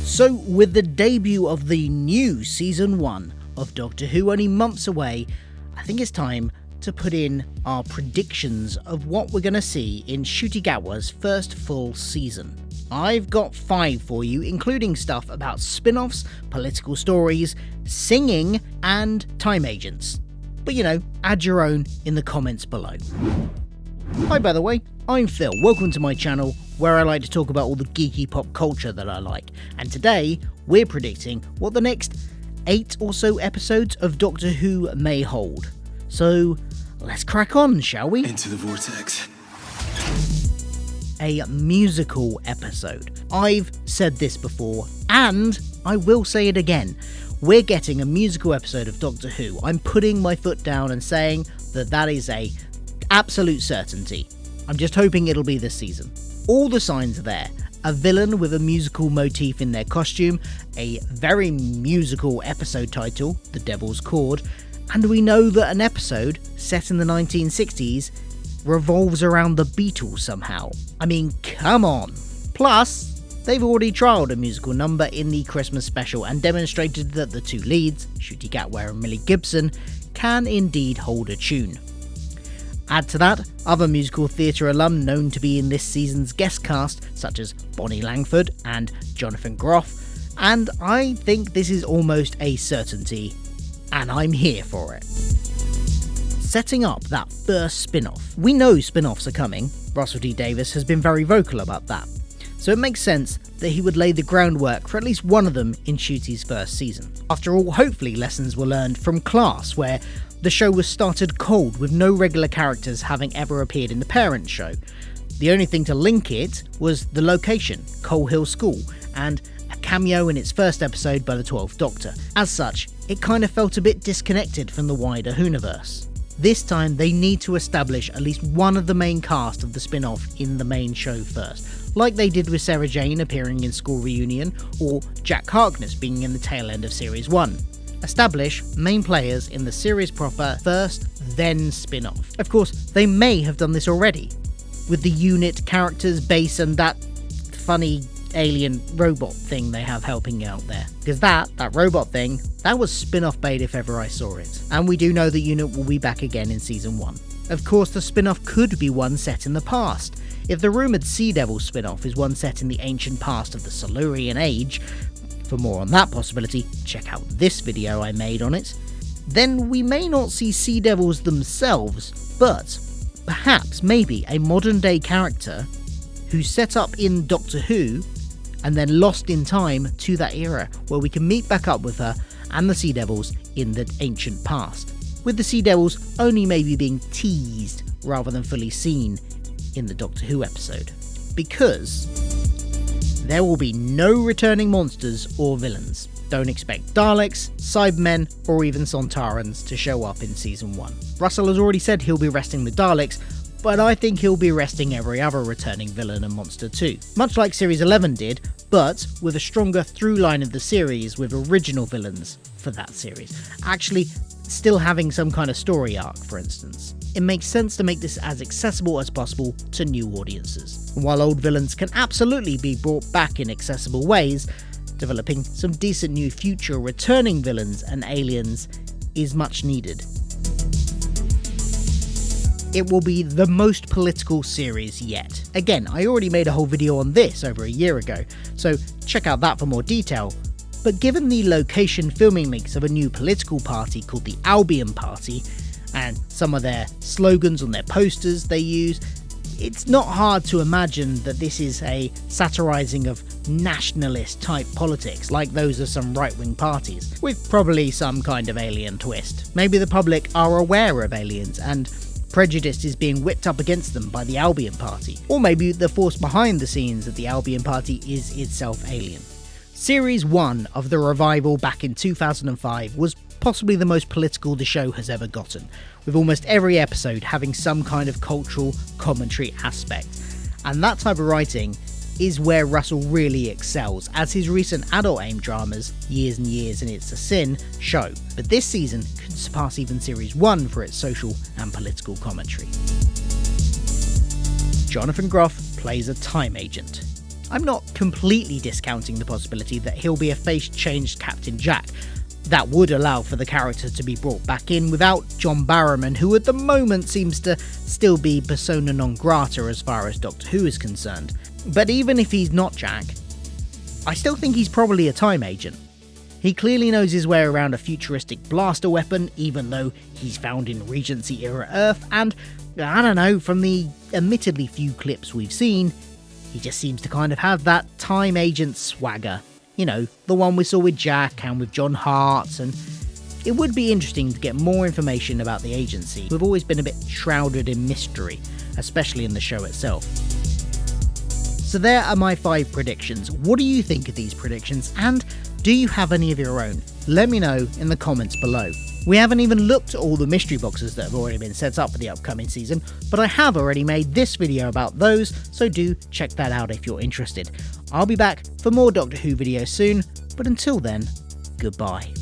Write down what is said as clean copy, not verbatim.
So, with the debut of the new Season 1 of Doctor Who only months away, I think it's time to put in our predictions of what we're going to see in Ncuti first full season. I've got 5 for you, including stuff about spin-offs, political stories, singing, and time agents. But add your own in the comments below. Hi, by the way, I'm Phil. Welcome to my channel, where I like to talk about all the geeky pop culture that I like. And today, we're predicting what the next 8 or so episodes of Doctor Who may hold. So, let's crack on, shall we? Into the vortex. A musical episode. I've said this before, and I will say it again. We're getting a musical episode of Doctor Who. I'm putting my foot down and saying that is a absolute certainty. I'm just hoping it'll be this season. All the signs are there. A villain with a musical motif in their costume, a very musical episode title, The Devil's Chord, and we know that an episode set in the 1960s revolves around the Beatles somehow. I mean, come on. Plus, they've already trialled a musical number in the Christmas special and demonstrated that the two leads, Ncuti Gatwa and Millie Gibson, can indeed hold a tune. Add to that other musical theatre alum known to be in this season's guest cast, such as Bonnie Langford and Jonathan Groff, and I think this is almost a certainty, and I'm here for it. Setting up that first spin-off. We know spin-offs are coming. Russell T Davies has been very vocal about that, so it makes sense that he would lay the groundwork for at least one of them in Ncuti's first season. After all, hopefully lessons were learned from Class, where the show was started cold with no regular characters having ever appeared in the parent show. The only thing to link it was the location, Coal Hill School, and a cameo in its first episode by the 12th Doctor. As such, it kind of felt a bit disconnected from the wider Whoniverse. This time they need to establish at least one of the main cast of the spin-off in the main show first, like they did with Sarah Jane appearing in School Reunion, or Jack Harkness being in the tail end of Series 1. Establish main players in the series proper first, then spin-off. Of course, they may have done this already, with the unit, characters, base, and that funny alien robot thing they have helping out there. Because that robot thing, that was spin-off bait if ever I saw it. And we do know the unit will be back again in Season 1. Of course, the spin-off could be one set in the past. If the rumoured Sea Devil spin-off is one set in the ancient past of the Silurian Age, for more on that possibility, check out this video I made on it, then we may not see Sea Devils themselves, but perhaps maybe a modern day character who's set up in Doctor Who and then lost in time to that era, where we can meet back up with her and the Sea Devils in the ancient past, with the Sea Devils only maybe being teased rather than fully seen in the Doctor Who episode, because there will be no returning monsters or villains. Don't expect Daleks, Cybermen, or even Sontarans to show up in Season 1. Russell has already said he'll be resting the Daleks, but I think he'll be resting every other returning villain and monster too. Much like Series 11 did, but with a stronger through line of the series with original villains for that series. Actually, still having some kind of story arc, for instance. It makes sense to make this as accessible as possible to new audiences. And while old villains can absolutely be brought back in accessible ways, developing some decent new future returning villains and aliens is much needed. It will be the most political series yet. Again, I already made a whole video on this over a year ago, so check out that for more detail. But given the location filming links of a new political party called the Albion Party, and some of their slogans on their posters they use, it's not hard to imagine that this is a satirising of nationalist type politics like those of some right-wing parties, with probably some kind of alien twist. Maybe the public are aware of aliens and prejudice is being whipped up against them by the Albion Party, or maybe the force behind the scenes of the Albion Party is itself alien. Series 1 of the revival back in 2005 was possibly the most political the show has ever gotten, with almost every episode having some kind of cultural commentary aspect. And that type of writing is where Russell really excels, as his recent adult AIM dramas, Years and Years and It's a Sin, show. But this season could surpass even Series 1 for its social and political commentary. Jonathan Groff plays a time agent. I'm not completely discounting the possibility that he'll be a face-changed Captain Jack. That would allow for the character to be brought back in without John Barrowman, who at the moment seems to still be persona non grata as far as Doctor Who is concerned. But even if he's not Jack, I still think he's probably a time agent. He clearly knows his way around a futuristic blaster weapon, even though he's found in Regency-era Earth, and, I don't know, from the admittedly few clips we've seen, he just seems to kind of have that time agent swagger. You know, the one we saw with Jack and with John Hart, and it would be interesting to get more information about the agency, who've always been a bit shrouded in mystery, especially in the show itself. So there are my 5 predictions. What do you think of these predictions, and do you have any of your own? Let me know in the comments below. We haven't even looked at all the mystery boxes that have already been set up for the upcoming season, but I have already made this video about those, so do check that out if you're interested. I'll be back for more Doctor Who videos soon, but until then, goodbye.